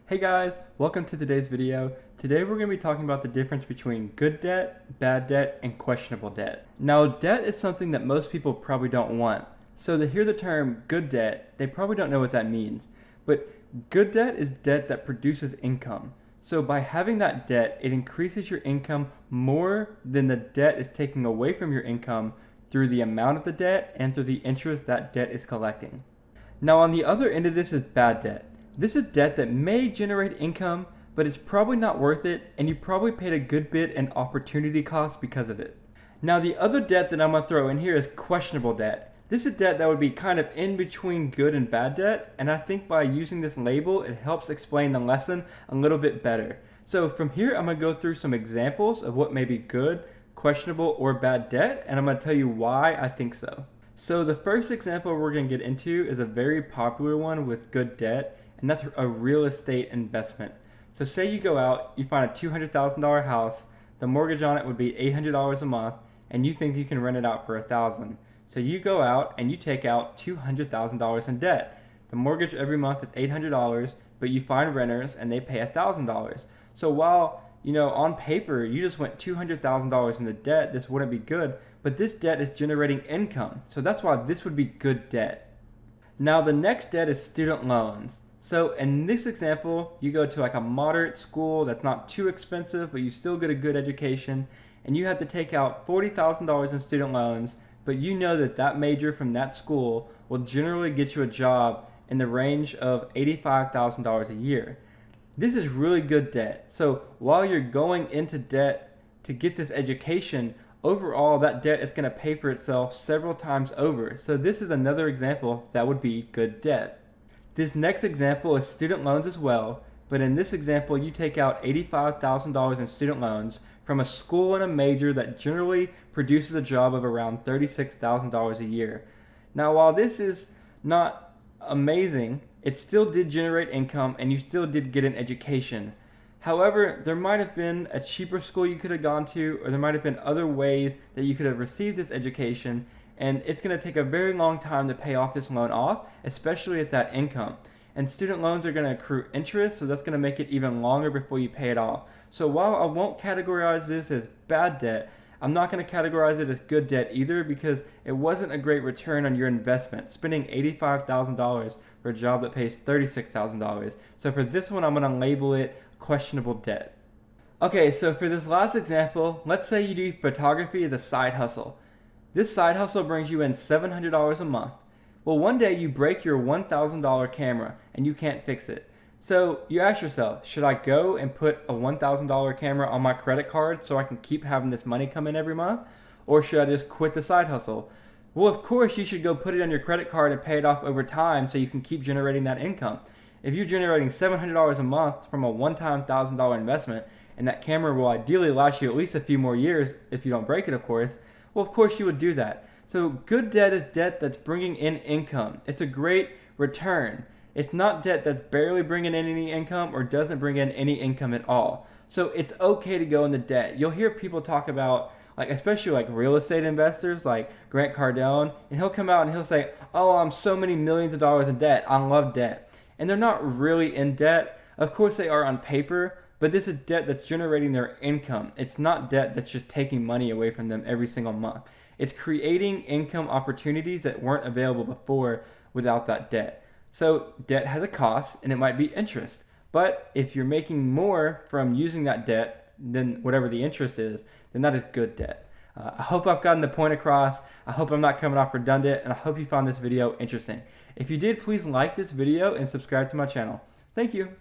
Hey guys, welcome to today's video. Today we're going to be talking about the difference between good debt, bad debt, and questionable debt. Now, debt is something that most people probably don't want. So to hear the term good debt, they probably don't know what that means. But good debt is debt that produces income. So by having that debt, it increases your income more than the debt is taking away from your income through the amount of the debt and through the interest that debt is collecting. Now, on the other end of this is bad debt. This is debt that may generate income, but it's probably not worth it, and you probably paid a good bit in opportunity cost because of it. Now, the other debt that I'm going to throw in here is questionable debt. This is debt that would be kind of in between good and bad debt, and I think by using this label, it helps explain the lesson a little bit better. So from here, I'm going to go through some examples of what may be good, questionable, or bad debt, and I'm going to tell you why I think so. So the first example we're going to get into is a very popular one with good debt, and that's a real estate investment. So say you go out, you find a $200,000 house, the mortgage on it would be $800 a month, and you think you can rent it out for $1,000. So you go out and you take out $200,000 in debt. The mortgage every month is $800, but you find renters and they pay $1,000. So while, on paper you just went $200,000 into debt, this wouldn't be good, but this debt is generating income. So that's why this would be good debt. Now the next debt is student loans. So in this example, you go to like a moderate school that's not too expensive, but you still get a good education, and you have to take out $40,000 in student loans, but you know that that major from that school will generally get you a job in the range of $85,000 a year. This is really good debt. So while you're going into debt to get this education, overall that debt is going to pay for itself several times over. So this is another example that would be good debt. This next example is student loans as well, but in this example you take out $85,000 in student loans from a school and a major that generally produces a job of around $36,000 a year. Now while this is not amazing, it still did generate income and you still did get an education. However, there might have been a cheaper school you could have gone to, or there might have been other ways that you could have received this education, and it's going to take a very long time to pay off this loan off, especially at that income. And student loans are going to accrue interest, so that's going to make it even longer before you pay it off. So while I won't categorize this as bad debt, I'm not going to categorize it as good debt either, because it wasn't a great return on your investment, spending $85,000 for a job that pays $36,000. So for this one, I'm going to label it questionable debt. Okay, so for this last example, let's say you do photography as a side hustle. This side hustle brings you in $700 a month. Well, one day you break your $1,000 camera and you can't fix it. So you ask yourself, should I go and put a $1,000 camera on my credit card so I can keep having this money come in every month? Or should I just quit the side hustle? Well, of course you should go put it on your credit card and pay it off over time so you can keep generating that income. If you're generating $700 a month from a one-time $1,000 investment, and that camera will ideally last you at least a few more years if you don't break it, of course, well, of course you would do that. So good debt is debt that's bringing in income. It's a great return. It's not debt that's barely bringing in any income or doesn't bring in any income at all. So it's okay to go into debt. You'll hear people talk about, especially real estate investors like Grant Cardone, and he'll come out and he'll say, oh, I'm so many millions of dollars in debt. I love debt. And they're not really in debt. Of course they are on paper, but this is debt that's generating their income. It's not debt that's just taking money away from them every single month. It's creating income opportunities that weren't available before without that debt. So debt has a cost, and it might be interest. But if you're making more from using that debt than whatever the interest is, then that is good debt. I hope I've gotten the point across. I hope I'm not coming off redundant, and I hope you found this video interesting. If you did, please like this video and subscribe to my channel. Thank you.